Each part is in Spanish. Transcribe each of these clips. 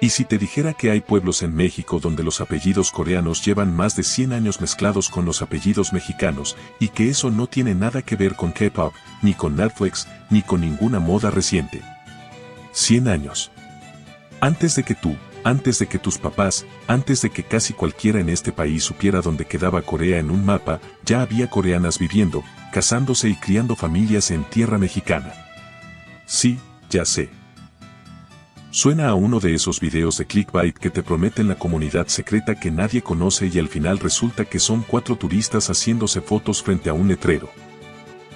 Y si te dijera que hay pueblos en México donde los apellidos coreanos llevan más de 100 años mezclados con los apellidos mexicanos, y que eso no tiene nada que ver con K-pop, ni con Netflix, ni con ninguna moda reciente. 100 años. Antes de que tú, antes de que tus papás, antes de que casi cualquiera en este país supiera dónde quedaba Corea en un mapa, ya había coreanas viviendo, casándose y criando familias en tierra mexicana. Sí, ya sé. Suena a uno de esos videos de clickbait que te prometen la comunidad secreta que nadie conoce y al final resulta que son 4 turistas haciéndose fotos frente a un letrero.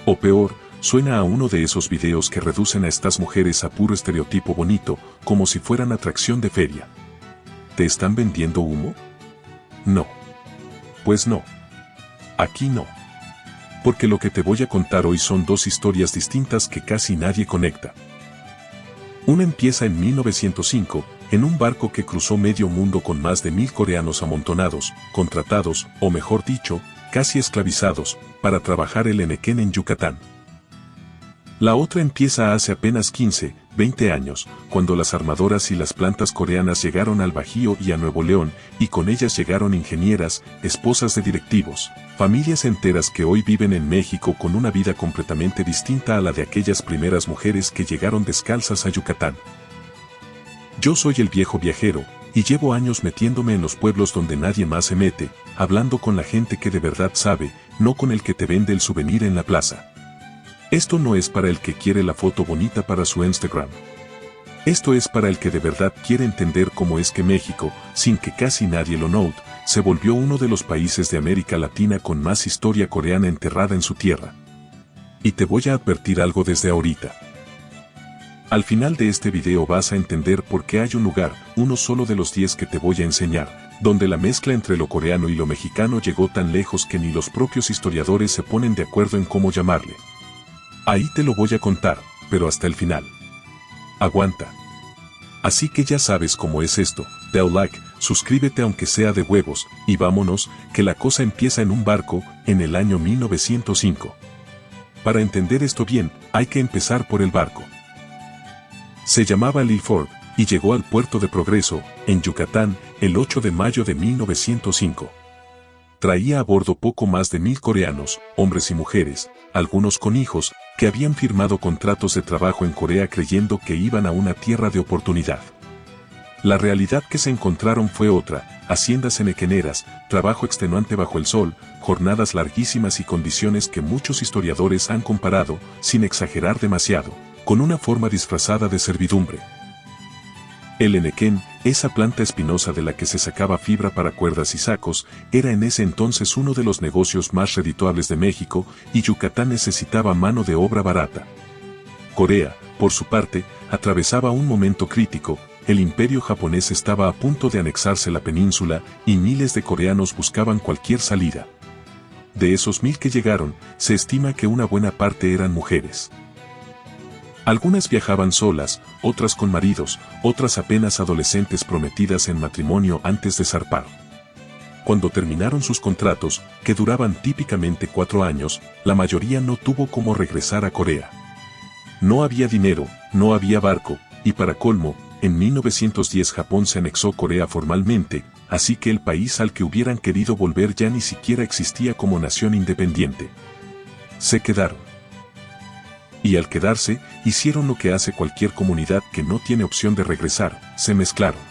O peor, suena a uno de esos videos que reducen a estas mujeres a puro estereotipo bonito, como si fueran atracción de feria. ¿Te están vendiendo humo? No. Pues no. Aquí no. Porque lo que te voy a contar hoy son 2 historias distintas que casi nadie conecta. Una empieza en 1905, en un barco que cruzó medio mundo con más de 1000 coreanos amontonados, contratados, o mejor dicho, casi esclavizados, para trabajar el enequén en Yucatán. La otra empieza hace apenas 15, 20 años, cuando las armadoras y las plantas coreanas llegaron al Bajío y a Nuevo León, y con ellas llegaron ingenieras, esposas de directivos, familias enteras que hoy viven en México con una vida completamente distinta a la de aquellas primeras mujeres que llegaron descalzas a Yucatán. Yo soy el viejo viajero, y llevo años metiéndome en los pueblos donde nadie más se mete, hablando con la gente que de verdad sabe, no con el que te vende el souvenir en la plaza. Esto no es para el que quiere la foto bonita para su Instagram. Esto es para el que de verdad quiere entender cómo es que México, sin que casi nadie lo note, se volvió uno de los países de América Latina con más historia coreana enterrada en su tierra. Y te voy a advertir algo desde ahorita. Al final de este video vas a entender por qué hay un lugar, uno solo de los 10 que te voy a enseñar, donde la mezcla entre lo coreano y lo mexicano llegó tan lejos que ni los propios historiadores se ponen de acuerdo en cómo llamarle. Ahí te lo voy a contar, pero hasta el final. Aguanta. Así que ya sabes cómo es esto, da like, suscríbete aunque sea de huevos, y vámonos, que la cosa empieza en un barco, en el año 1905. Para entender esto bien, hay que empezar por el barco. Se llamaba Lil Ford, y llegó al puerto de Progreso, en Yucatán, el 8 de mayo de 1905. Traía a bordo poco más de 1000 coreanos, hombres y mujeres, algunos con hijos, que habían firmado contratos de trabajo en Corea creyendo que iban a una tierra de oportunidad. La realidad que se encontraron fue otra, haciendas enequeneras, trabajo extenuante bajo el sol, jornadas larguísimas y condiciones que muchos historiadores han comparado, sin exagerar demasiado, con una forma disfrazada de servidumbre. El enequén, esa planta espinosa de la que se sacaba fibra para cuerdas y sacos, era en ese entonces uno de los negocios más redituables de México, y Yucatán necesitaba mano de obra barata. Corea, por su parte, atravesaba un momento crítico, el imperio japonés estaba a punto de anexarse la península, y miles de coreanos buscaban cualquier salida. De esos 1000 que llegaron, se estima que una buena parte eran mujeres. Algunas viajaban solas, otras con maridos, otras apenas adolescentes prometidas en matrimonio antes de zarpar. Cuando terminaron sus contratos, que duraban típicamente 4 años, la mayoría no tuvo cómo regresar a Corea. No había dinero, no había barco, y para colmo, en 1910 Japón se anexó Corea formalmente, así que el país al que hubieran querido volver ya ni siquiera existía como nación independiente. Se quedaron. Y al quedarse, hicieron lo que hace cualquier comunidad que no tiene opción de regresar, se mezclaron.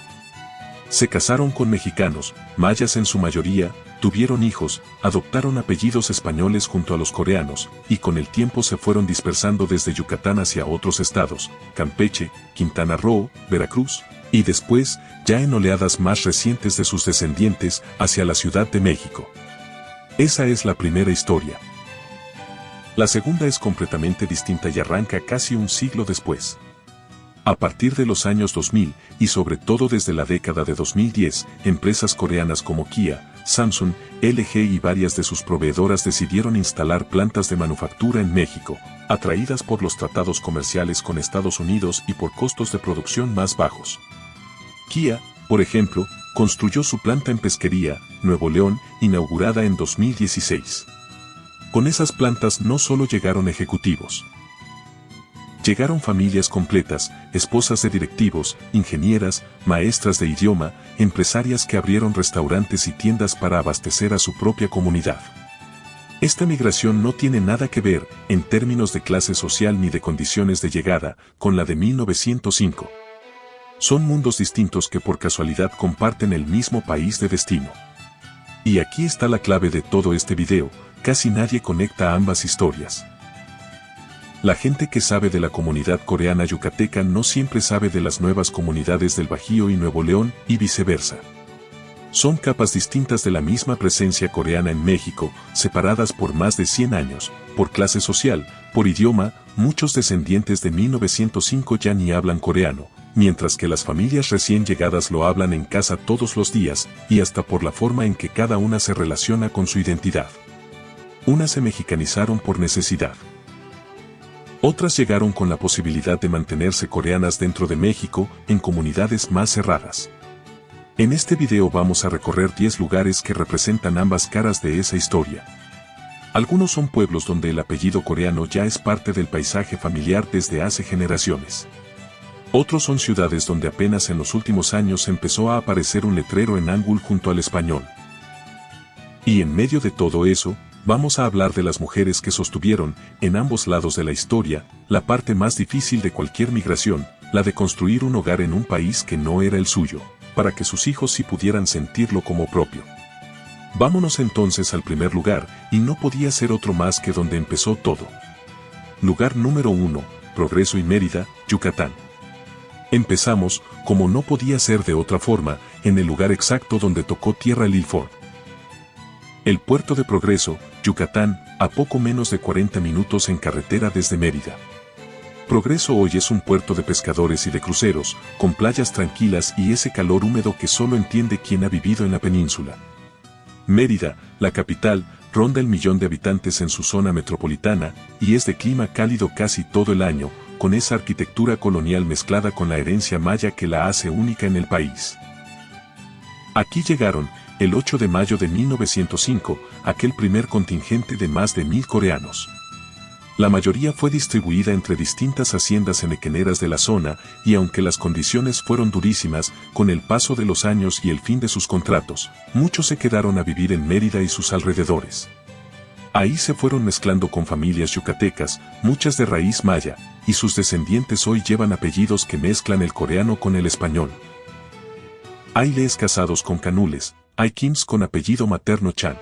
Se casaron con mexicanos, mayas en su mayoría, tuvieron hijos, adoptaron apellidos españoles junto a los coreanos, y con el tiempo se fueron dispersando desde Yucatán hacia otros estados, Campeche, Quintana Roo, Veracruz, y después, ya en oleadas más recientes de sus descendientes, hacia la Ciudad de México. Esa es la primera historia. La segunda es completamente distinta y arranca casi un siglo después. A partir de los años 2000, y sobre todo desde la década de 2010, empresas coreanas como Kia, Samsung, LG y varias de sus proveedoras decidieron instalar plantas de manufactura en México, atraídas por los tratados comerciales con Estados Unidos y por costos de producción más bajos. Kia, por ejemplo, construyó su planta en Pesquería, Nuevo León, inaugurada en 2016. Con esas plantas no solo llegaron ejecutivos. Llegaron familias completas, esposas de directivos, ingenieras, maestras de idioma, empresarias que abrieron restaurantes y tiendas para abastecer a su propia comunidad. Esta migración no tiene nada que ver, en términos de clase social ni de condiciones de llegada, con la de 1905. Son mundos distintos que por casualidad comparten el mismo país de destino. Y aquí está la clave de todo este video, casi nadie conecta ambas historias. La gente que sabe de la comunidad coreana yucateca no siempre sabe de las nuevas comunidades del Bajío y Nuevo León, y viceversa. Son capas distintas de la misma presencia coreana en México, separadas por más de 100 años, por clase social, por idioma. Muchos descendientes de 1905 ya ni hablan coreano, mientras que las familias recién llegadas lo hablan en casa todos los días, y hasta por la forma en que cada una se relaciona con su identidad. Unas se mexicanizaron por necesidad. Otras llegaron con la posibilidad de mantenerse coreanas dentro de México, en comunidades más cerradas. En este video vamos a recorrer 10 lugares que representan ambas caras de esa historia. Algunos son pueblos donde el apellido coreano ya es parte del paisaje familiar desde hace generaciones. Otros son ciudades donde apenas en los últimos años empezó a aparecer un letrero en Hangul junto al español. Y en medio de todo eso, vamos a hablar de las mujeres que sostuvieron, en ambos lados de la historia, la parte más difícil de cualquier migración, la de construir un hogar en un país que no era el suyo, para que sus hijos sí pudieran sentirlo como propio. Vámonos entonces al primer lugar, y no podía ser otro más que donde empezó todo. Lugar número 1, Progreso y Mérida, Yucatán. Empezamos, como no podía ser de otra forma, en el lugar exacto donde tocó tierra Lil Ford. El puerto de Progreso, Yucatán, a poco menos de 40 minutos en carretera desde Mérida. Progreso hoy es un puerto de pescadores y de cruceros, con playas tranquilas y ese calor húmedo que solo entiende quien ha vivido en la península. Mérida, la capital, ronda el 1.000.000 de habitantes en su zona metropolitana, y es de clima cálido casi todo el año, con esa arquitectura colonial mezclada con la herencia maya que la hace única en el país. Aquí llegaron, el 8 de mayo de 1905, aquel primer contingente de más de 1.000 coreanos. La mayoría fue distribuida entre distintas haciendas enequeneras de la zona, y aunque las condiciones fueron durísimas, con el paso de los años y el fin de sus contratos, muchos se quedaron a vivir en Mérida y sus alrededores. Ahí se fueron mezclando con familias yucatecas, muchas de raíz maya, y sus descendientes hoy llevan apellidos que mezclan el coreano con el español. Hay lees casados con canules, hay kims con apellido materno Chan.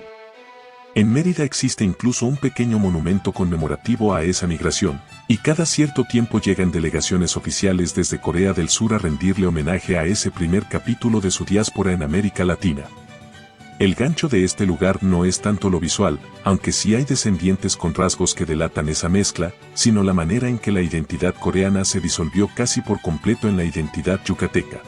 En Mérida existe incluso un pequeño monumento conmemorativo a esa migración, y cada cierto tiempo llegan delegaciones oficiales desde Corea del Sur a rendirle homenaje a ese primer capítulo de su diáspora en América Latina. El gancho de este lugar no es tanto lo visual, aunque sí hay descendientes con rasgos que delatan esa mezcla, sino la manera en que la identidad coreana se disolvió casi por completo en la identidad yucateca.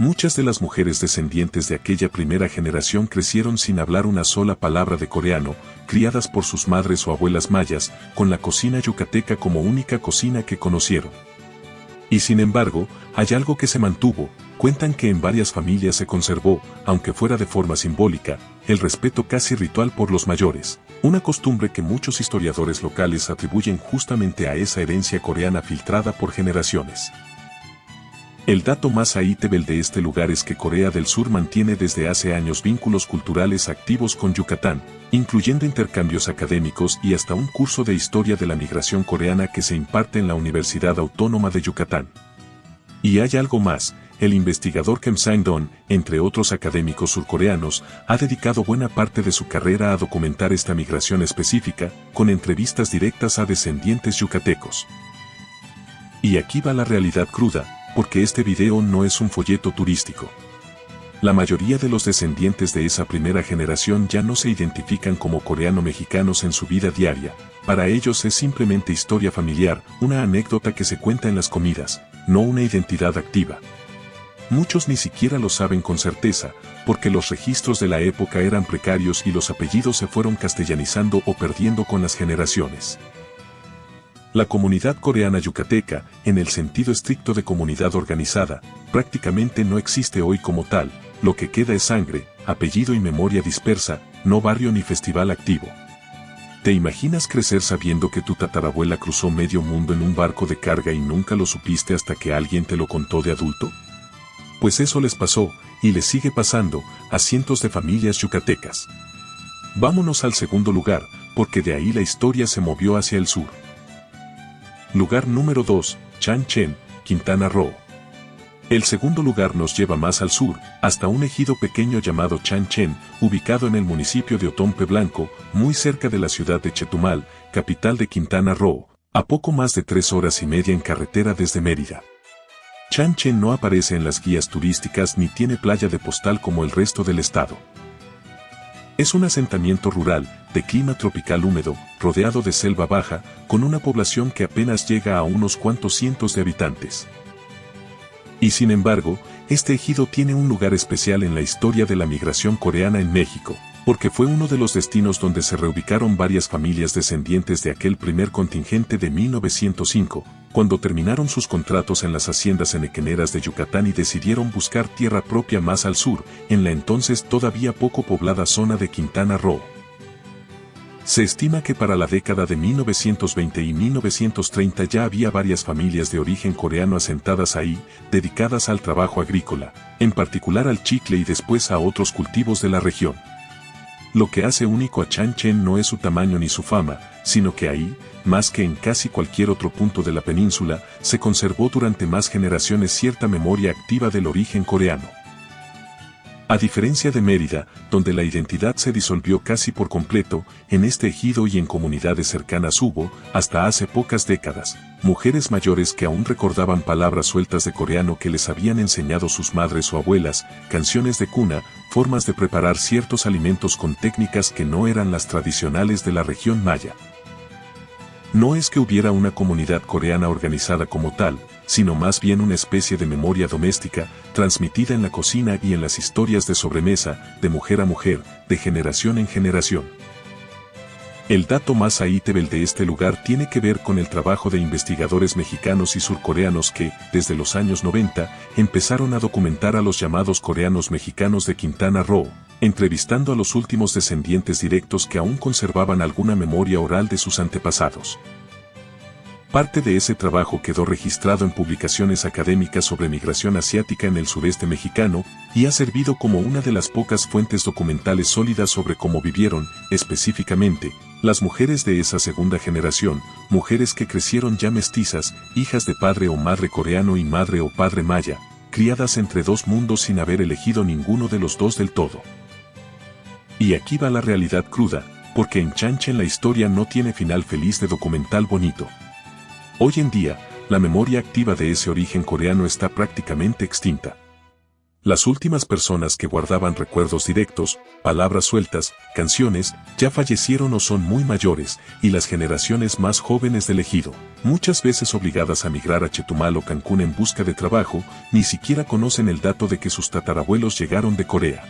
Muchas de las mujeres descendientes de aquella primera generación crecieron sin hablar una sola palabra de coreano, criadas por sus madres o abuelas mayas, con la cocina yucateca como única cocina que conocieron. Y sin embargo, hay algo que se mantuvo. Cuentan que en varias familias se conservó, aunque fuera de forma simbólica, el respeto casi ritual por los mayores, una costumbre que muchos historiadores locales atribuyen justamente a esa herencia coreana filtrada por generaciones. El dato más notable de este lugar es que Corea del Sur mantiene desde hace años vínculos culturales activos con Yucatán, incluyendo intercambios académicos y hasta un curso de historia de la migración coreana que se imparte en la Universidad Autónoma de Yucatán. Y hay algo más. El investigador Kim Sang-don, entre otros académicos surcoreanos, ha dedicado buena parte de su carrera a documentar esta migración específica, con entrevistas directas a descendientes yucatecos. Y aquí va la realidad cruda, porque este video no es un folleto turístico. La mayoría de los descendientes de esa primera generación ya no se identifican como coreano-mexicanos en su vida diaria, para ellos es simplemente historia familiar, una anécdota que se cuenta en las comidas, no una identidad activa. Muchos ni siquiera lo saben con certeza, porque los registros de la época eran precarios y los apellidos se fueron castellanizando o perdiendo con las generaciones. La comunidad coreana yucateca, en el sentido estricto de comunidad organizada, prácticamente no existe hoy como tal, lo que queda es sangre, apellido y memoria dispersa, no barrio ni festival activo. ¿Te imaginas crecer sabiendo que tu tatarabuela cruzó medio mundo en un barco de carga y nunca lo supiste hasta que alguien te lo contó de adulto? Pues eso les pasó, y les sigue pasando, a cientos de familias yucatecas. Vámonos al segundo lugar, porque de ahí la historia se movió hacia el sur. Lugar número 2, Chan Chen, Quintana Roo. El segundo lugar nos lleva más al sur, hasta un ejido pequeño llamado Chan Chen, ubicado en el municipio de Otompe Blanco, muy cerca de la ciudad de Chetumal, capital de Quintana Roo, a poco más de 3 horas y media en carretera desde Mérida. Chan Chen no aparece en las guías turísticas ni tiene playa de postal como el resto del estado. Es un asentamiento rural, de clima tropical húmedo, rodeado de selva baja, con una población que apenas llega a unos cuantos cientos de habitantes. Y sin embargo, este ejido tiene un lugar especial en la historia de la migración coreana en México, porque fue uno de los destinos donde se reubicaron varias familias descendientes de aquel primer contingente de 1905, cuando terminaron sus contratos en las haciendas enequeneras de Yucatán y decidieron buscar tierra propia más al sur, en la entonces todavía poco poblada zona de Quintana Roo. Se estima que para la década de 1920 y 1930 ya había varias familias de origen coreano asentadas ahí, dedicadas al trabajo agrícola, en particular al chicle y después a otros cultivos de la región. Lo que hace único a Chan Chen no es su tamaño ni su fama, sino que ahí, más que en casi cualquier otro punto de la península, se conservó durante más generaciones cierta memoria activa del origen coreano. A diferencia de Mérida, donde la identidad se disolvió casi por completo, en este ejido y en comunidades cercanas hubo, hasta hace pocas décadas, mujeres mayores que aún recordaban palabras sueltas de coreano que les habían enseñado sus madres o abuelas, canciones de cuna, formas de preparar ciertos alimentos con técnicas que no eran las tradicionales de la región maya. No es que hubiera una comunidad coreana organizada como tal, sino más bien una especie de memoria doméstica, transmitida en la cocina y en las historias de sobremesa, de mujer a mujer, de generación en generación. El dato más notable de este lugar tiene que ver con el trabajo de investigadores mexicanos y surcoreanos que, desde los años 90, empezaron a documentar a los llamados coreanos mexicanos de Quintana Roo, entrevistando a los últimos descendientes directos que aún conservaban alguna memoria oral de sus antepasados. Parte de ese trabajo quedó registrado en publicaciones académicas sobre migración asiática en el sureste mexicano y ha servido como una de las pocas fuentes documentales sólidas sobre cómo vivieron, específicamente, las mujeres de esa segunda generación, mujeres que crecieron ya mestizas, hijas de padre o madre coreano y madre o padre maya, criadas entre dos mundos sin haber elegido ninguno de los dos del todo. Y aquí va la realidad cruda, porque en Chan Chen la historia no tiene final feliz de documental bonito. Hoy en día, la memoria activa de ese origen coreano está prácticamente extinta. Las últimas personas que guardaban recuerdos directos, palabras sueltas, canciones, ya fallecieron o son muy mayores, y las generaciones más jóvenes del ejido, muchas veces obligadas a migrar a Chetumal o Cancún en busca de trabajo, ni siquiera conocen el dato de que sus tatarabuelos llegaron de Corea.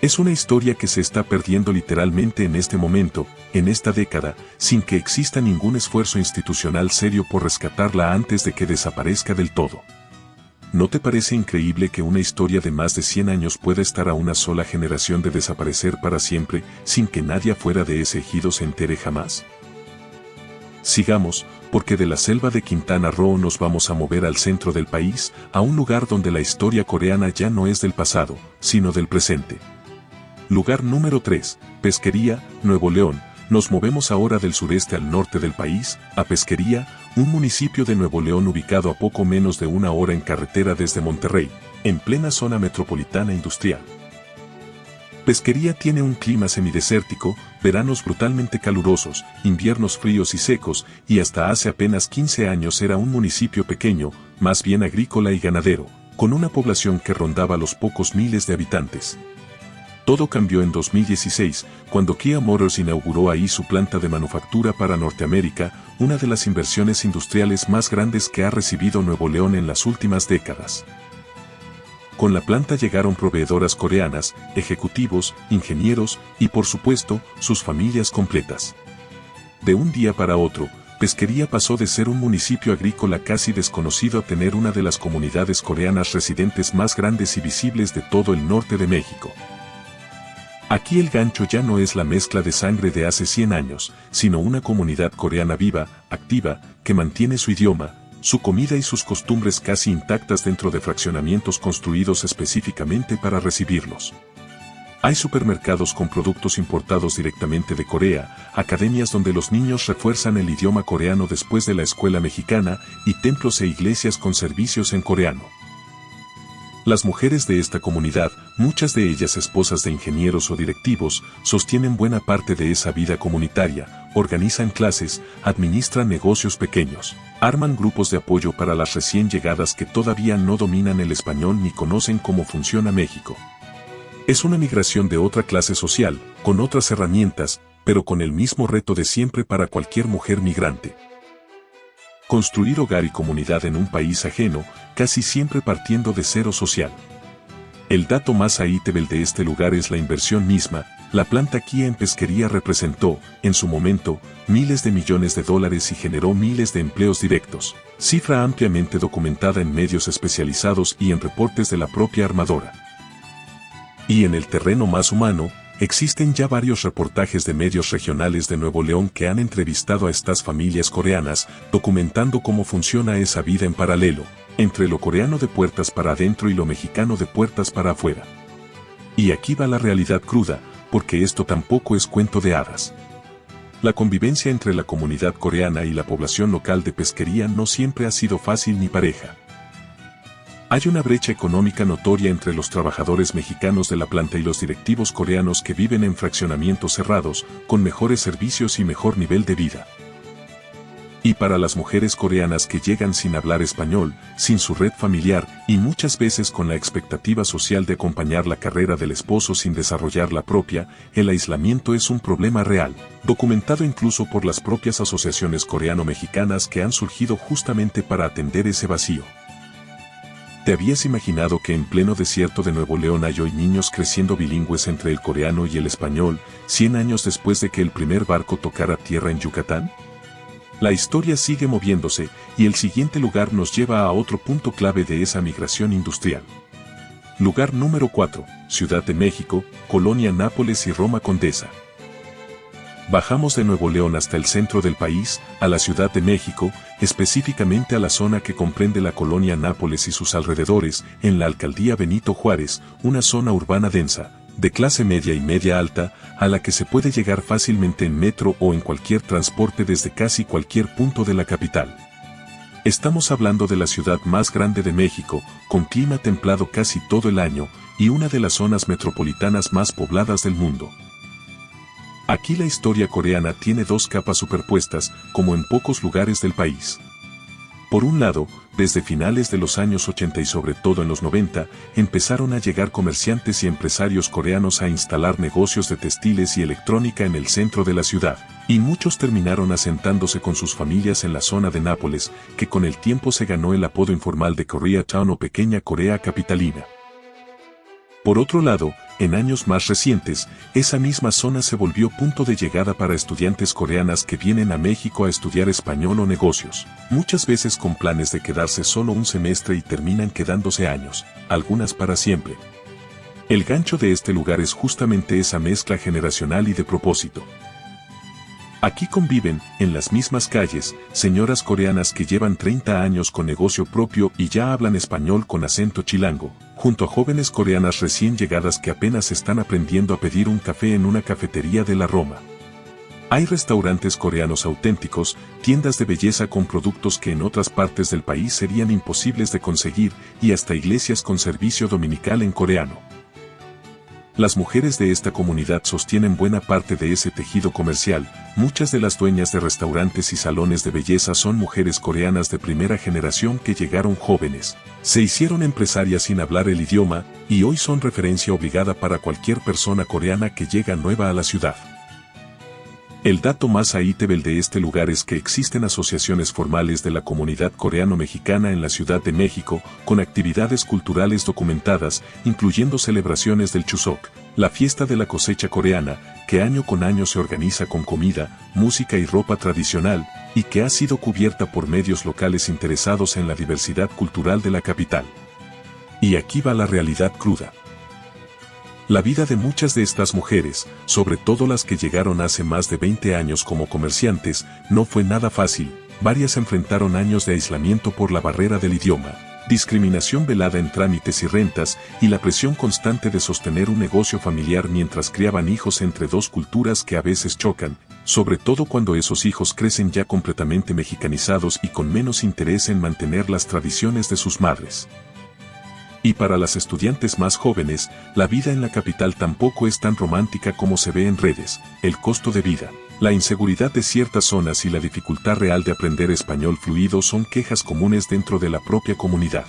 Es una historia que se está perdiendo literalmente en este momento, en esta década, sin que exista ningún esfuerzo institucional serio por rescatarla antes de que desaparezca del todo. ¿No te parece increíble que una historia de más de 100 años pueda estar a una sola generación de desaparecer para siempre, sin que nadie fuera de ese ejido se entere jamás? Sigamos, porque de la selva de Quintana Roo nos vamos a mover al centro del país, a un lugar donde la historia coreana ya no es del pasado, sino del presente. Lugar número 3, Pesquería, Nuevo León. Nos movemos ahora del sureste al norte del país, a Pesquería, un municipio de Nuevo León ubicado a poco menos de 1 hora en carretera desde Monterrey, en plena zona metropolitana industrial. Pesquería tiene un clima semidesértico, veranos brutalmente calurosos, inviernos fríos y secos, y hasta hace apenas 15 años era un municipio pequeño, más bien agrícola y ganadero, con una población que rondaba los pocos miles de habitantes. Todo cambió en 2016, cuando Kia Motors inauguró ahí su planta de manufactura para Norteamérica, una de las inversiones industriales más grandes que ha recibido Nuevo León en las últimas décadas. Con la planta llegaron proveedoras coreanas, ejecutivos, ingenieros y por supuesto, sus familias completas. De un día para otro, Pesquería pasó de ser un municipio agrícola casi desconocido a tener una de las comunidades coreanas residentes más grandes y visibles de todo el norte de México. Aquí el gancho ya no es la mezcla de sangre de hace 100 años, sino una comunidad coreana viva, activa, que mantiene su idioma, su comida y sus costumbres casi intactas dentro de fraccionamientos construidos específicamente para recibirlos. Hay supermercados con productos importados directamente de Corea, academias donde los niños refuerzan el idioma coreano después de la escuela mexicana y templos e iglesias con servicios en coreano. Las mujeres de esta comunidad, muchas de ellas esposas de ingenieros o directivos, sostienen buena parte de esa vida comunitaria, organizan clases, administran negocios pequeños, arman grupos de apoyo para las recién llegadas que todavía no dominan el español ni conocen cómo funciona México. Es una migración de otra clase social, con otras herramientas, pero con el mismo reto de siempre para cualquier mujer migrante. Construir hogar y comunidad en un país ajeno, casi siempre partiendo de cero social. El dato más aítevel de este lugar es la inversión misma. La planta Kia en pesquería representó, en su momento, miles de millones de dólares y generó miles de empleos directos, cifra ampliamente documentada en medios especializados y en reportes de la propia armadora. Y en el terreno más humano, existen ya varios reportajes de medios regionales de Nuevo León que han entrevistado a estas familias coreanas, documentando cómo funciona esa vida en paralelo, entre lo coreano de puertas para adentro y lo mexicano de puertas para afuera. Y aquí va la realidad cruda, porque esto tampoco es cuento de hadas. La convivencia entre la comunidad coreana y la población local de pesquería no siempre ha sido fácil ni pareja. Hay una brecha económica notoria entre los trabajadores mexicanos de la planta y los directivos coreanos que viven en fraccionamientos cerrados, con mejores servicios y mejor nivel de vida. Y para las mujeres coreanas que llegan sin hablar español, sin su red familiar y muchas veces con la expectativa social de acompañar la carrera del esposo sin desarrollar la propia, el aislamiento es un problema real, documentado incluso por las propias asociaciones coreano-mexicanas que han surgido justamente para atender ese vacío. ¿Te habías imaginado que en pleno desierto de Nuevo León hay hoy niños creciendo bilingües entre el coreano y el español, 100 años después de que el primer barco tocara tierra en Yucatán? La historia sigue moviéndose, y el siguiente lugar nos lleva a otro punto clave de esa migración industrial. Lugar número 4, Ciudad de México, Colonia Nápoles y Roma Condesa. Bajamos de Nuevo León hasta el centro del país, a la Ciudad de México, específicamente a la zona que comprende la colonia Nápoles y sus alrededores, en la alcaldía Benito Juárez, una zona urbana densa, de clase media y media alta, a la que se puede llegar fácilmente en metro o en cualquier transporte desde casi cualquier punto de la capital. Estamos hablando de la ciudad más grande de México, con clima templado casi todo el año, y una de las zonas metropolitanas más pobladas del mundo. Aquí la historia coreana tiene dos capas superpuestas, como en pocos lugares del país. Por un lado, desde finales de los años 80 y sobre todo en los 90, empezaron a llegar comerciantes y empresarios coreanos a instalar negocios de textiles y electrónica en el centro de la ciudad, y muchos terminaron asentándose con sus familias en la zona de Nápoles, que con el tiempo se ganó el apodo informal de Koreatown o Pequeña Corea Capitalina. Por otro lado, en años más recientes, esa misma zona se volvió punto de llegada para estudiantes coreanas que vienen a México a estudiar español o negocios, muchas veces con planes de quedarse solo un semestre y terminan quedándose años, algunas para siempre. El gancho de este lugar es justamente esa mezcla generacional y de propósito. Aquí conviven, en las mismas calles, señoras coreanas que llevan 30 años con negocio propio y ya hablan español con acento chilango, junto a jóvenes coreanas recién llegadas que apenas están aprendiendo a pedir un café en una cafetería de la Roma. Hay restaurantes coreanos auténticos, tiendas de belleza con productos que en otras partes del país serían imposibles de conseguir y hasta iglesias con servicio dominical en coreano. Las mujeres de esta comunidad sostienen buena parte de ese tejido comercial. Muchas de las dueñas de restaurantes y salones de belleza son mujeres coreanas de primera generación que llegaron jóvenes, se hicieron empresarias sin hablar el idioma, y hoy son referencia obligada para cualquier persona coreana que llega nueva a la ciudad. El dato más aítevel de este lugar es que existen asociaciones formales de la comunidad coreano-mexicana en la Ciudad de México, con actividades culturales documentadas, incluyendo celebraciones del Chuseok, la fiesta de la cosecha coreana, que año con año se organiza con comida, música y ropa tradicional, y que ha sido cubierta por medios locales interesados en la diversidad cultural de la capital. Y aquí va la realidad cruda. La vida de muchas de estas mujeres, sobre todo las que llegaron hace más de 20 años como comerciantes, no fue nada fácil. Varias enfrentaron años de aislamiento por la barrera del idioma, discriminación velada en trámites y rentas, y la presión constante de sostener un negocio familiar mientras criaban hijos entre dos culturas que a veces chocan, sobre todo cuando esos hijos crecen ya completamente mexicanizados y con menos interés en mantener las tradiciones de sus madres. Y para las estudiantes más jóvenes, la vida en la capital tampoco es tan romántica como se ve en redes. El costo de vida, la inseguridad de ciertas zonas y la dificultad real de aprender español fluido son quejas comunes dentro de la propia comunidad.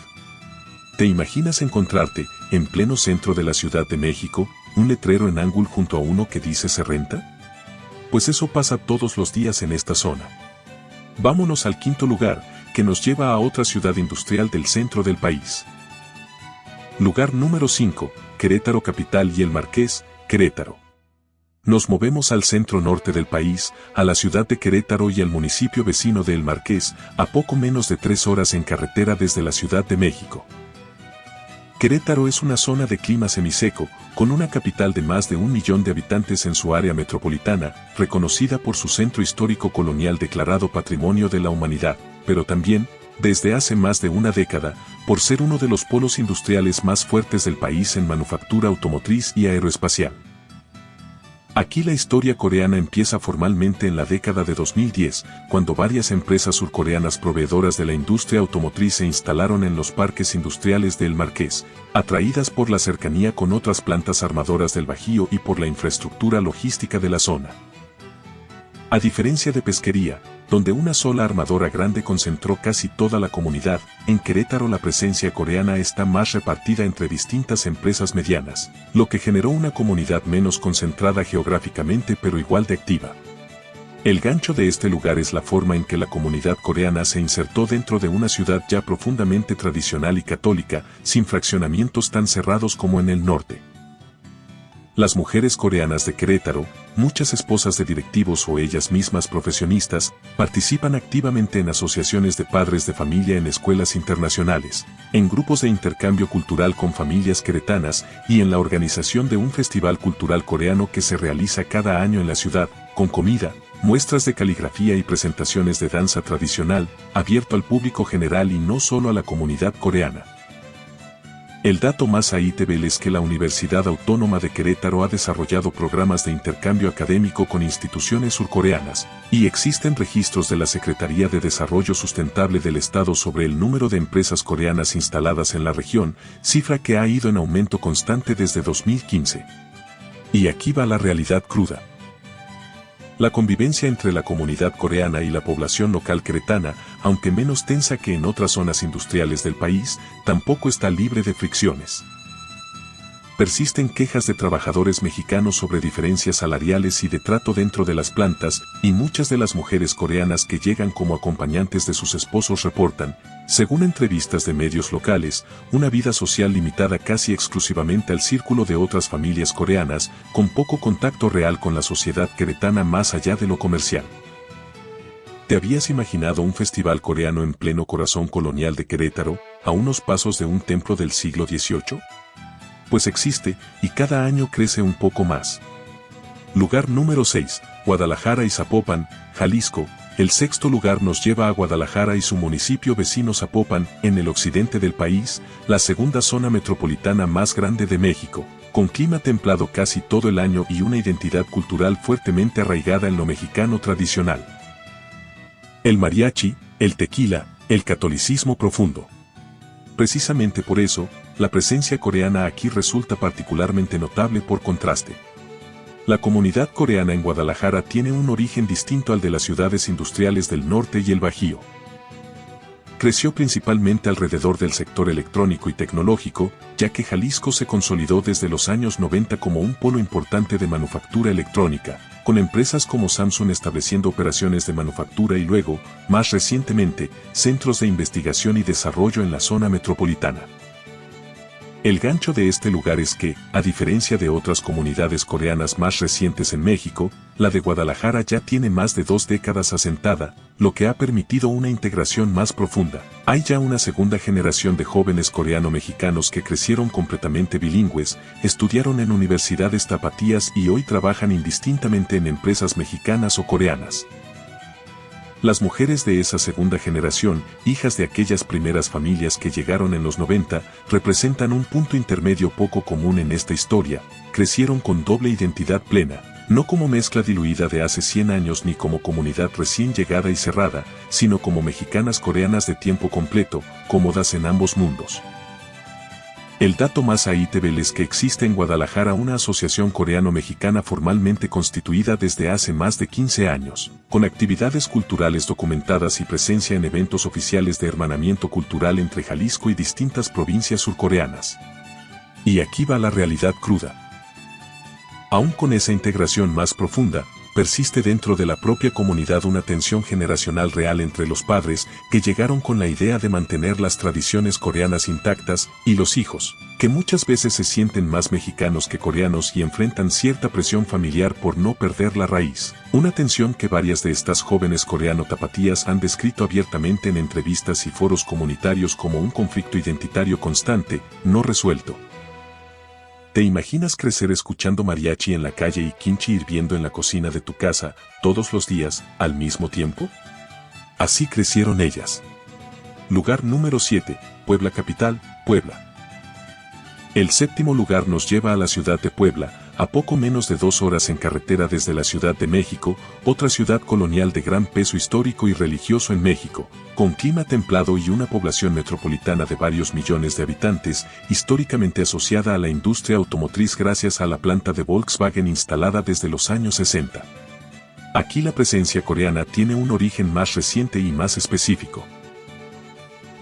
¿Te imaginas encontrarte, en pleno centro de la Ciudad de México, un letrero en ángulo junto a uno que dice "se renta"? Pues eso pasa todos los días en esta zona. Vámonos al quinto lugar, que nos lleva a otra ciudad industrial del centro del país. Lugar número 5, Querétaro capital y el Marqués, Querétaro. Nos movemos al centro norte del país, a la ciudad de Querétaro y al municipio vecino de El Marqués, a poco menos de 3 horas en carretera desde la Ciudad de México. Querétaro es una zona de clima semiseco, con una capital de más de 1 millón de habitantes en su área metropolitana, reconocida por su centro histórico colonial declarado Patrimonio de la Humanidad, pero también, desde hace más de una década, por ser uno de los polos industriales más fuertes del país en manufactura automotriz y aeroespacial. Aquí la historia coreana empieza formalmente en la década de 2010, cuando varias empresas surcoreanas proveedoras de la industria automotriz se instalaron en los parques industriales de El Marqués, atraídas por la cercanía con otras plantas armadoras del Bajío y por la infraestructura logística de la zona. A diferencia de pesquería, donde una sola armadora grande concentró casi toda la comunidad, en Querétaro la presencia coreana está más repartida entre distintas empresas medianas, lo que generó una comunidad menos concentrada geográficamente pero igual de activa. El gancho de este lugar es la forma en que la comunidad coreana se insertó dentro de una ciudad ya profundamente tradicional y católica, sin fraccionamientos tan cerrados como en el norte. Las mujeres coreanas de Querétaro, muchas esposas de directivos o ellas mismas profesionistas, participan activamente en asociaciones de padres de familia en escuelas internacionales, en grupos de intercambio cultural con familias queretanas y en la organización de un festival cultural coreano que se realiza cada año en la ciudad, con comida, muestras de caligrafía y presentaciones de danza tradicional, abierto al público general y no solo a la comunidad coreana. El dato más notable es que la Universidad Autónoma de Querétaro ha desarrollado programas de intercambio académico con instituciones surcoreanas, y existen registros de la Secretaría de Desarrollo Sustentable del Estado sobre el número de empresas coreanas instaladas en la región, cifra que ha ido en aumento constante desde 2015. Y aquí va la realidad cruda. La convivencia entre la comunidad coreana y la población local queretana, aunque menos tensa que en otras zonas industriales del país, tampoco está libre de fricciones. Persisten quejas de trabajadores mexicanos sobre diferencias salariales y de trato dentro de las plantas, y muchas de las mujeres coreanas que llegan como acompañantes de sus esposos reportan, según entrevistas de medios locales, una vida social limitada casi exclusivamente al círculo de otras familias coreanas, con poco contacto real con la sociedad queretana más allá de lo comercial. ¿Te habías imaginado un festival coreano en pleno corazón colonial de Querétaro, a unos pasos de un templo del siglo XVIII? Pues existe, y cada año crece un poco más. Lugar número 6, Guadalajara y Zapopan, Jalisco. El sexto lugar nos lleva a Guadalajara y su municipio vecino Zapopan, en el occidente del país, la segunda zona metropolitana más grande de México, con clima templado casi todo el año y una identidad cultural fuertemente arraigada en lo mexicano tradicional. El mariachi, el tequila, el catolicismo profundo. Precisamente por eso, la presencia coreana aquí resulta particularmente notable por contraste. La comunidad coreana en Guadalajara tiene un origen distinto al de las ciudades industriales del norte y el Bajío. Creció principalmente alrededor del sector electrónico y tecnológico, ya que Jalisco se consolidó desde los años 90 como un polo importante de manufactura electrónica, con empresas como Samsung estableciendo operaciones de manufactura y luego, más recientemente, centros de investigación y desarrollo en la zona metropolitana. El gancho de este lugar es que, a diferencia de otras comunidades coreanas más recientes en México, la de Guadalajara ya tiene más de 2 décadas asentada, lo que ha permitido una integración más profunda. Hay ya una segunda generación de jóvenes coreano-mexicanos que crecieron completamente bilingües, estudiaron en universidades tapatías y hoy trabajan indistintamente en empresas mexicanas o coreanas. Las mujeres de esa segunda generación, hijas de aquellas primeras familias que llegaron en los 90, representan un punto intermedio poco común en esta historia. Crecieron con doble identidad plena, no como mezcla diluida de hace 100 años ni como comunidad recién llegada y cerrada, sino como mexicanas coreanas de tiempo completo, cómodas en ambos mundos. El dato más notable es que existe en Guadalajara una asociación coreano-mexicana formalmente constituida desde hace más de 15 años, con actividades culturales documentadas y presencia en eventos oficiales de hermanamiento cultural entre Jalisco y distintas provincias surcoreanas. Y aquí va la realidad cruda. Aún con esa integración más profunda, persiste dentro de la propia comunidad una tensión generacional real entre los padres, que llegaron con la idea de mantener las tradiciones coreanas intactas, y los hijos, que muchas veces se sienten más mexicanos que coreanos y enfrentan cierta presión familiar por no perder la raíz. Una tensión que varias de estas jóvenes coreano-tapatías han descrito abiertamente en entrevistas y foros comunitarios como un conflicto identitario constante, no resuelto. ¿Te imaginas crecer escuchando mariachi en la calle y kimchi hirviendo en la cocina de tu casa, todos los días, al mismo tiempo? Así crecieron ellas. Lugar número 7, Puebla capital, Puebla. El séptimo lugar nos lleva a la ciudad de Puebla, a poco menos de 2 horas en carretera desde la Ciudad de México, otra ciudad colonial de gran peso histórico y religioso en México, con clima templado y una población metropolitana de varios millones de habitantes, históricamente asociada a la industria automotriz gracias a la planta de Volkswagen instalada desde los años 60. Aquí la presencia coreana tiene un origen más reciente y más específico.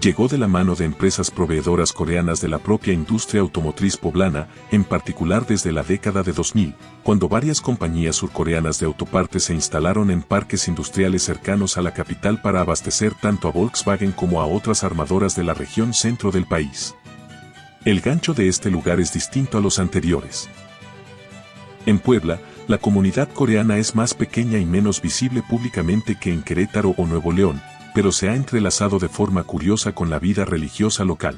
Llegó de la mano de empresas proveedoras coreanas de la propia industria automotriz poblana, en particular desde la década de 2000, cuando varias compañías surcoreanas de autopartes se instalaron en parques industriales cercanos a la capital para abastecer tanto a Volkswagen como a otras armadoras de la región centro del país. El gancho de este lugar es distinto a los anteriores. En Puebla, la comunidad coreana es más pequeña y menos visible públicamente que en Querétaro o Nuevo León, pero se ha entrelazado de forma curiosa con la vida religiosa local.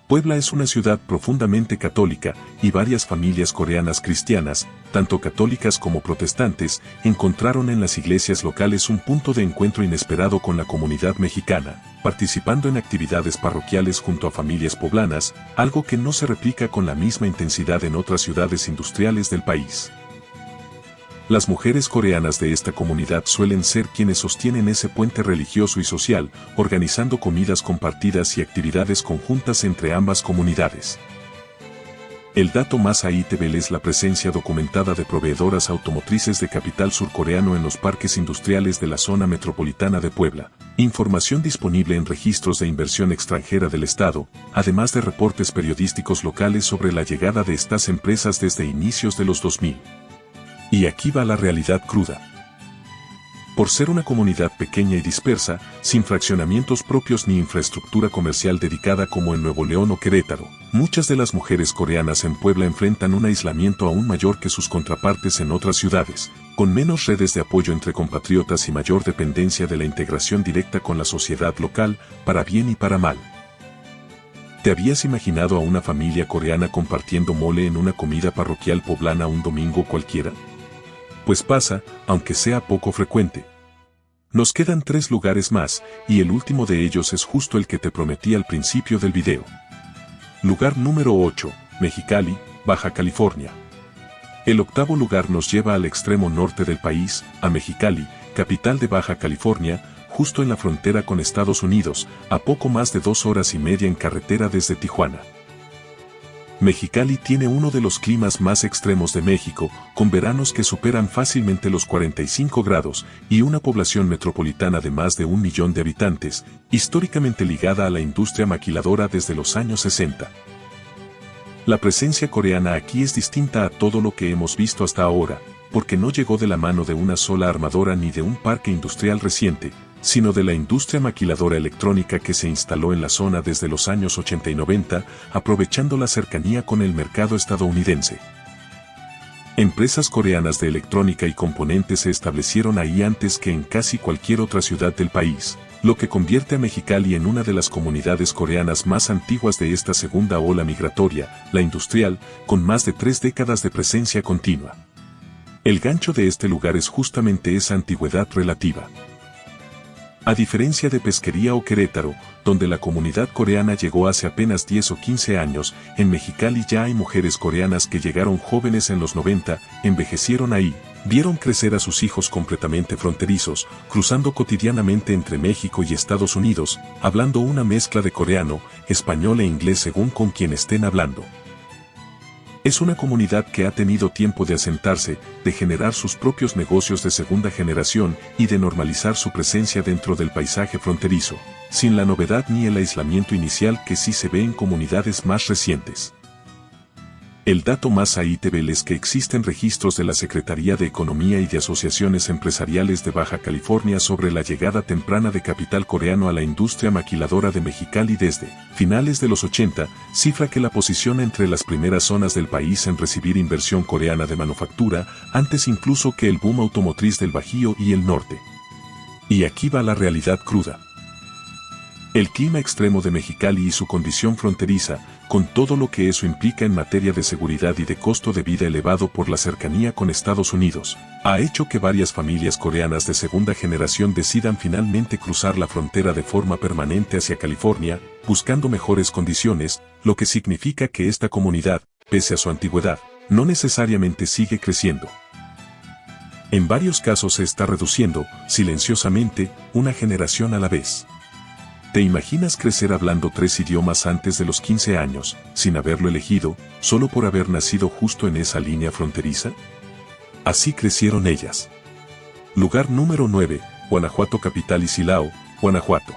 Puebla es una ciudad profundamente católica, y varias familias coreanas cristianas, tanto católicas como protestantes, encontraron en las iglesias locales un punto de encuentro inesperado con la comunidad mexicana, participando en actividades parroquiales junto a familias poblanas, algo que no se replica con la misma intensidad en otras ciudades industriales del país. Las mujeres coreanas de esta comunidad suelen ser quienes sostienen ese puente religioso y social, organizando comidas compartidas y actividades conjuntas entre ambas comunidades. El dato más notable es la presencia documentada de proveedoras automotrices de capital surcoreano en los parques industriales de la zona metropolitana de Puebla, información disponible en registros de inversión extranjera del Estado, además de reportes periodísticos locales sobre la llegada de estas empresas desde inicios de los 2000. Y aquí va la realidad cruda. Por ser una comunidad pequeña y dispersa, sin fraccionamientos propios ni infraestructura comercial dedicada como en Nuevo León o Querétaro, muchas de las mujeres coreanas en Puebla enfrentan un aislamiento aún mayor que sus contrapartes en otras ciudades, con menos redes de apoyo entre compatriotas y mayor dependencia de la integración directa con la sociedad local, para bien y para mal. ¿Te habías imaginado a una familia coreana compartiendo mole en una comida parroquial poblana un domingo cualquiera? Pues pasa, aunque sea poco frecuente. Nos quedan 3 lugares más, y el último de ellos es justo el que te prometí al principio del video. Lugar número 8, Mexicali, Baja California. El octavo lugar nos lleva al extremo norte del país, a Mexicali, capital de Baja California, justo en la frontera con Estados Unidos, a poco más de 2 horas y media en carretera desde Tijuana. Mexicali tiene uno de los climas más extremos de México, con veranos que superan fácilmente los 45 grados y una población metropolitana de más de 1 millón de habitantes, históricamente ligada a la industria maquiladora desde los años 60. La presencia coreana aquí es distinta a todo lo que hemos visto hasta ahora, porque no llegó de la mano de una sola armadora ni de un parque industrial reciente, sino de la industria maquiladora electrónica que se instaló en la zona desde los años 80 y 90, aprovechando la cercanía con el mercado estadounidense. Empresas coreanas de electrónica y componentes se establecieron ahí antes que en casi cualquier otra ciudad del país, lo que convierte a Mexicali en una de las comunidades coreanas más antiguas de esta segunda ola migratoria, la industrial, con más de 3 décadas de presencia continua. El gancho de este lugar es justamente esa antigüedad relativa. A diferencia de Pesquería o Querétaro, donde la comunidad coreana llegó hace apenas 10 o 15 años, en Mexicali ya hay mujeres coreanas que llegaron jóvenes en los 90, envejecieron ahí, vieron crecer a sus hijos completamente fronterizos, cruzando cotidianamente entre México y Estados Unidos, hablando una mezcla de coreano, español e inglés según con quien estén hablando. Es una comunidad que ha tenido tiempo de asentarse, de generar sus propios negocios de segunda generación y de normalizar su presencia dentro del paisaje fronterizo, sin la novedad ni el aislamiento inicial que sí se ve en comunidades más recientes. El dato más ahí es que existen registros de la Secretaría de Economía y de asociaciones empresariales de Baja California sobre la llegada temprana de capital coreano a la industria maquiladora de Mexicali desde finales de los 80, cifra que la posiciona entre las primeras zonas del país en recibir inversión coreana de manufactura, antes incluso que el boom automotriz del Bajío y el norte. Y aquí va la realidad cruda. El clima extremo de Mexicali y su condición fronteriza, con todo lo que eso implica en materia de seguridad y de costo de vida elevado por la cercanía con Estados Unidos, ha hecho que varias familias coreanas de segunda generación decidan finalmente cruzar la frontera de forma permanente hacia California, buscando mejores condiciones, lo que significa que esta comunidad, pese a su antigüedad, no necesariamente sigue creciendo. En varios casos se está reduciendo, silenciosamente, una generación a la vez. ¿Te imaginas crecer hablando 3 idiomas antes de los 15 años, sin haberlo elegido, solo por haber nacido justo en esa línea fronteriza? Así crecieron ellas. Lugar número 9, Guanajuato capital y Silao, Guanajuato.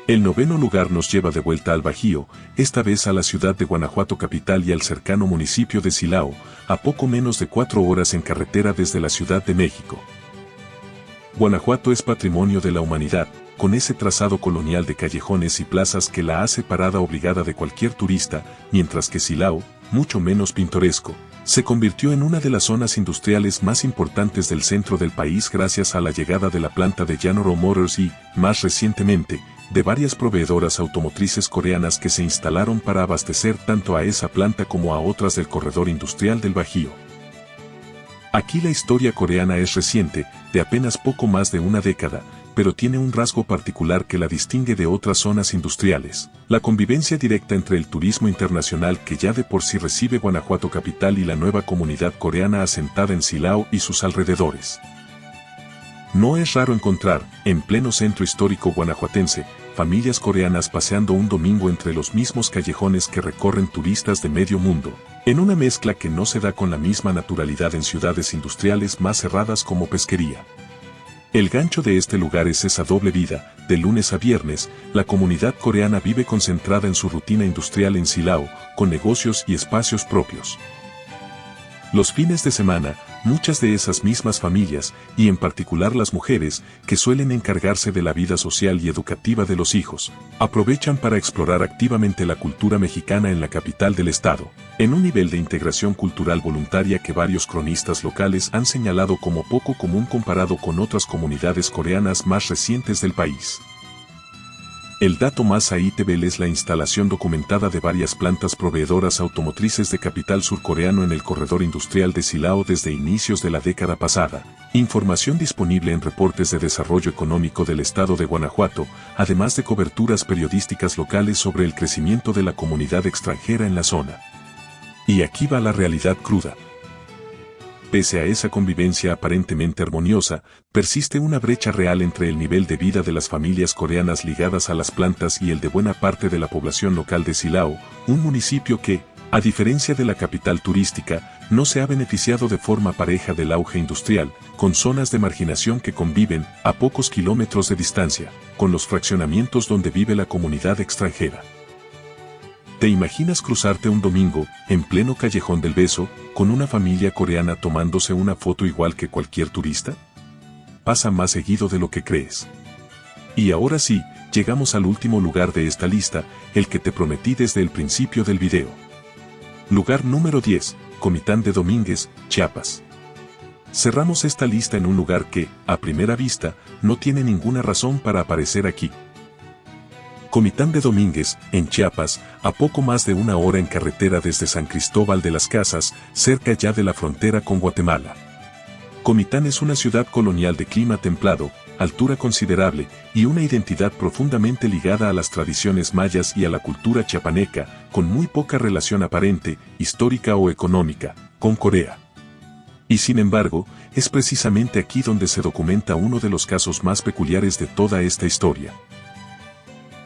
El 9º lugar nos lleva de vuelta al Bajío, esta vez a la ciudad de Guanajuato capital y al cercano municipio de Silao, a poco menos de 4 horas en carretera desde la Ciudad de México. Guanajuato es patrimonio de la humanidad, con ese trazado colonial de callejones y plazas que la hace parada obligada de cualquier turista, mientras que Silao, mucho menos pintoresco, se convirtió en una de las zonas industriales más importantes del centro del país gracias a la llegada de la planta de General Motors y, más recientemente, de varias proveedoras automotrices coreanas que se instalaron para abastecer tanto a esa planta como a otras del corredor industrial del Bajío. Aquí la historia coreana es reciente, de apenas poco más de una década, pero tiene un rasgo particular que la distingue de otras zonas industriales: la convivencia directa entre el turismo internacional que ya de por sí recibe Guanajuato capital y la nueva comunidad coreana asentada en Silao y sus alrededores. No es raro encontrar, en pleno centro histórico guanajuatense, familias coreanas paseando un domingo entre los mismos callejones que recorren turistas de medio mundo, en una mezcla que no se da con la misma naturalidad en ciudades industriales más cerradas como Pesquería. El gancho de este lugar es esa doble vida. De lunes a viernes, la comunidad coreana vive concentrada en su rutina industrial en Silao, con negocios y espacios propios. Los fines de semana, muchas de esas mismas familias, y en particular las mujeres, que suelen encargarse de la vida social y educativa de los hijos, aprovechan para explorar activamente la cultura mexicana en la capital del estado, en un nivel de integración cultural voluntaria que varios cronistas locales han señalado como poco común comparado con otras comunidades coreanas más recientes del país. El dato más ahí es la instalación documentada de varias plantas proveedoras automotrices de capital surcoreano en el corredor industrial de Silao desde inicios de la década pasada. Información disponible en reportes de desarrollo económico del estado de Guanajuato, además de coberturas periodísticas locales sobre el crecimiento de la comunidad extranjera en la zona. Y aquí va la realidad cruda. Pese a esa convivencia aparentemente armoniosa, persiste una brecha real entre el nivel de vida de las familias coreanas ligadas a las plantas y el de buena parte de la población local de Silao, un municipio que, a diferencia de la capital turística, no se ha beneficiado de forma pareja del auge industrial, con zonas de marginación que conviven, a pocos kilómetros de distancia, con los fraccionamientos donde vive la comunidad extranjera. ¿Te imaginas cruzarte un domingo, en pleno Callejón del Beso, con una familia coreana tomándose una foto igual que cualquier turista? Pasa más seguido de lo que crees. Y ahora sí, llegamos al último lugar de esta lista, el que te prometí desde el principio del video. Lugar número 10, Comitán de Domínguez, Chiapas. Cerramos esta lista en un lugar que, a primera vista, no tiene ninguna razón para aparecer aquí. Comitán de Domínguez, en Chiapas, a poco más de una hora en carretera desde San Cristóbal de las Casas, cerca ya de la frontera con Guatemala. Comitán es una ciudad colonial de clima templado, altura considerable y una identidad profundamente ligada a las tradiciones mayas y a la cultura chiapaneca, con muy poca relación aparente, histórica o económica, con Corea. Y sin embargo, es precisamente aquí donde se documenta uno de los casos más peculiares de toda esta historia.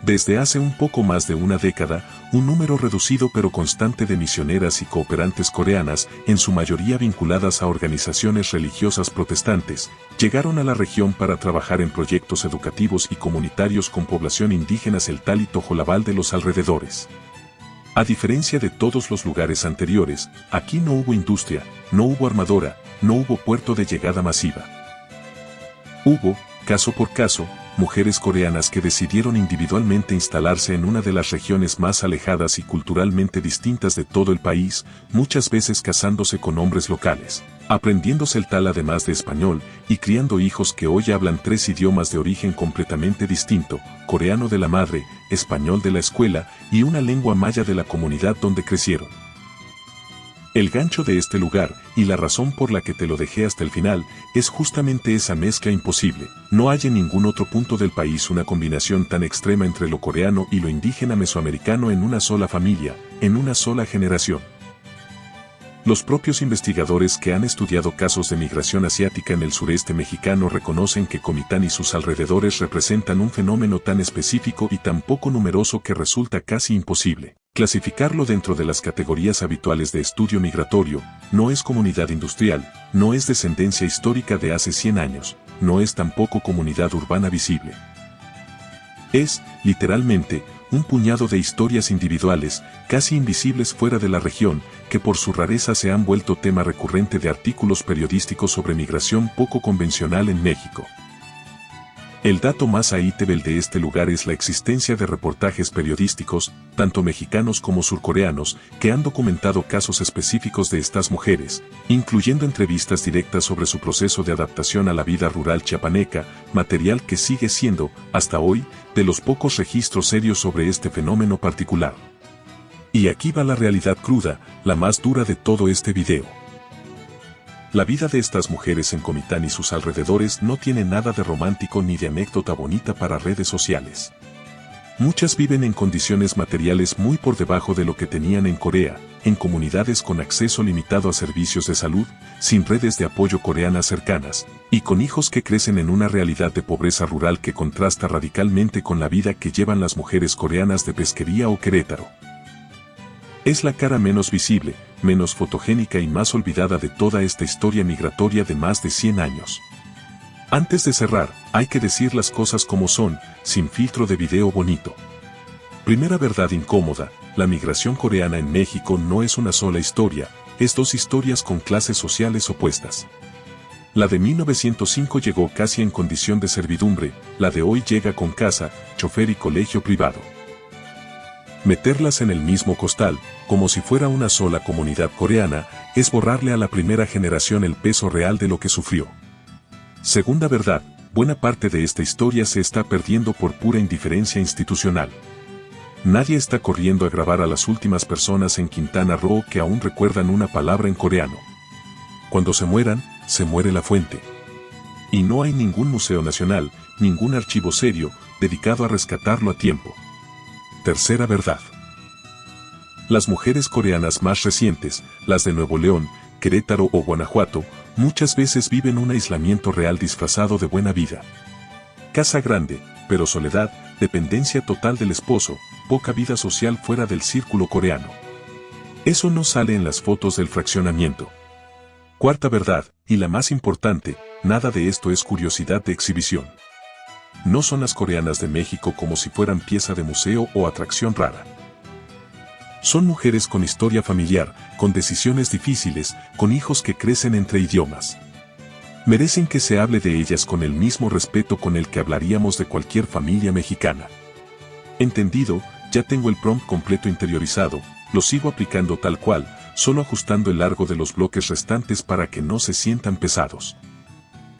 Desde hace un poco más de una década, un número reducido pero constante de misioneras y cooperantes coreanas, en su mayoría vinculadas a organizaciones religiosas protestantes, llegaron a la región para trabajar en proyectos educativos y comunitarios con población indígena celtal y tojolabal de los alrededores. A diferencia de todos los lugares anteriores, aquí no hubo industria, no hubo armadora, no hubo puerto de llegada masiva. Hubo, caso por caso, mujeres coreanas que decidieron individualmente instalarse en una de las regiones más alejadas y culturalmente distintas de todo el país, muchas veces casándose con hombres locales, aprendiendo celtal además de español, y criando hijos que hoy hablan 3 idiomas de origen completamente distinto, coreano de la madre, español de la escuela, y una lengua maya de la comunidad donde crecieron. El gancho de este lugar, y la razón por la que te lo dejé hasta el final, es justamente esa mezcla imposible. No hay en ningún otro punto del país una combinación tan extrema entre lo coreano y lo indígena mesoamericano en una sola familia, en una sola generación. Los propios investigadores que han estudiado casos de migración asiática en el sureste mexicano reconocen que Comitán y sus alrededores representan un fenómeno tan específico y tan poco numeroso que resulta casi imposible clasificarlo dentro de las categorías habituales de estudio migratorio. No es comunidad industrial, no es descendencia histórica de hace 100 años, no es tampoco comunidad urbana visible. Es, literalmente, un puñado de historias individuales, casi invisibles fuera de la región, que por su rareza se han vuelto tema recurrente de artículos periodísticos sobre migración poco convencional en México. El dato más aítevel de este lugar es la existencia de reportajes periodísticos, tanto mexicanos como surcoreanos, que han documentado casos específicos de estas mujeres, incluyendo entrevistas directas sobre su proceso de adaptación a la vida rural chiapaneca, material que sigue siendo, hasta hoy, de los pocos registros serios sobre este fenómeno particular. Y aquí va la realidad cruda, la más dura de todo este video. La vida de estas mujeres en Comitán y sus alrededores no tiene nada de romántico ni de anécdota bonita para redes sociales. Muchas viven en condiciones materiales muy por debajo de lo que tenían en Corea, en comunidades con acceso limitado a servicios de salud, sin redes de apoyo coreanas cercanas, y con hijos que crecen en una realidad de pobreza rural que contrasta radicalmente con la vida que llevan las mujeres coreanas de Pesquería o Querétaro. Es la cara menos visible, menos fotogénica y más olvidada de toda esta historia migratoria de más de 100 años. Antes de cerrar, hay que decir las cosas como son, sin filtro de video bonito. Primera verdad incómoda, la migración coreana en México no es una sola historia, es 2 historias con clases sociales opuestas. La de 1905 llegó casi en condición de servidumbre, la de hoy llega con casa, chofer y colegio privado. Meterlas en el mismo costal, como si fuera una sola comunidad coreana, es borrarle a la primera generación el peso real de lo que sufrió. Segunda verdad, buena parte de esta historia se está perdiendo por pura indiferencia institucional. Nadie está corriendo a grabar a las últimas personas en Quintana Roo que aún recuerdan una palabra en coreano. Cuando se mueran, se muere la fuente. Y no hay ningún museo nacional, ningún archivo serio, dedicado a rescatarlo a tiempo. Tercera verdad. Las mujeres coreanas más recientes, las de Nuevo León, Querétaro o Guanajuato, muchas veces viven un aislamiento real disfrazado de buena vida. Casa grande, pero soledad, dependencia total del esposo, poca vida social fuera del círculo coreano. Eso no sale en las fotos del fraccionamiento. Cuarta verdad, y la más importante, nada de esto es curiosidad de exhibición. No son las coreanas de México como si fueran pieza de museo o atracción rara. Son mujeres con historia familiar, con decisiones difíciles, con hijos que crecen entre idiomas. Merecen que se hable de ellas con el mismo respeto con el que hablaríamos de cualquier familia mexicana. Entendido, ya tengo el prompt completo interiorizado, lo sigo aplicando tal cual, solo ajustando el largo de los bloques restantes para que no se sientan pesados.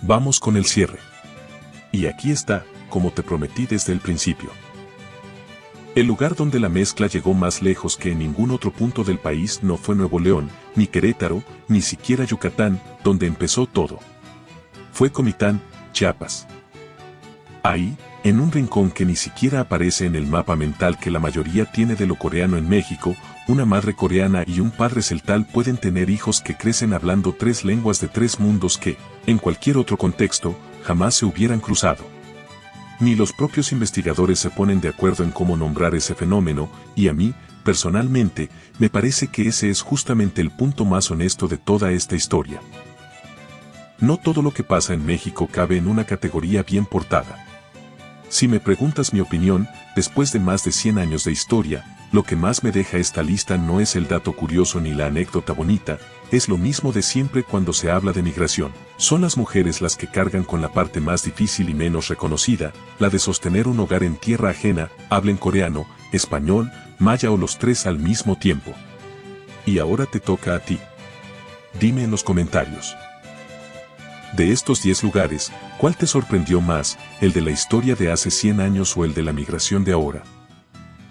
Vamos con el cierre. Y aquí está, como te prometí desde el principio. El lugar donde la mezcla llegó más lejos que en ningún otro punto del país no fue Nuevo León, ni Querétaro, ni siquiera Yucatán, donde empezó todo. Fue Comitán, Chiapas. Ahí, en un rincón que ni siquiera aparece en el mapa mental que la mayoría tiene de lo coreano en México, una madre coreana y un padre celtal pueden tener hijos que crecen hablando 3 lenguas de 3 mundos que, en cualquier otro contexto, jamás se hubieran cruzado. Ni los propios investigadores se ponen de acuerdo en cómo nombrar ese fenómeno, y a mí, personalmente, me parece que ese es justamente el punto más honesto de toda esta historia. No todo lo que pasa en México cabe en una categoría bien portada. Si me preguntas mi opinión, después de más de 100 años de historia, lo que más me deja esta lista no es el dato curioso ni la anécdota bonita, es lo mismo de siempre cuando se habla de migración. Son las mujeres las que cargan con la parte más difícil y menos reconocida, la de sostener un hogar en tierra ajena, hablen coreano, español, maya o los 3 al mismo tiempo. Y ahora te toca a ti. Dime en los comentarios. De estos 10 lugares, ¿cuál te sorprendió más, el de la historia de hace 100 años o el de la migración de ahora?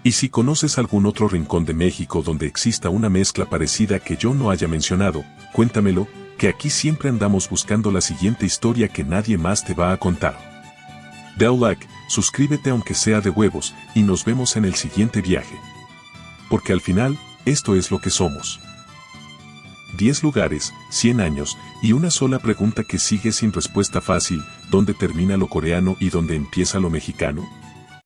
Y si conoces algún otro rincón de México donde exista una mezcla parecida que yo no haya mencionado, cuéntamelo, que aquí siempre andamos buscando la siguiente historia que nadie más te va a contar. Da un like, suscríbete aunque sea de huevos, y nos vemos en el siguiente viaje. Porque al final, esto es lo que somos. 10 lugares, 100 años, y una sola pregunta que sigue sin respuesta fácil, ¿dónde termina lo coreano y dónde empieza lo mexicano?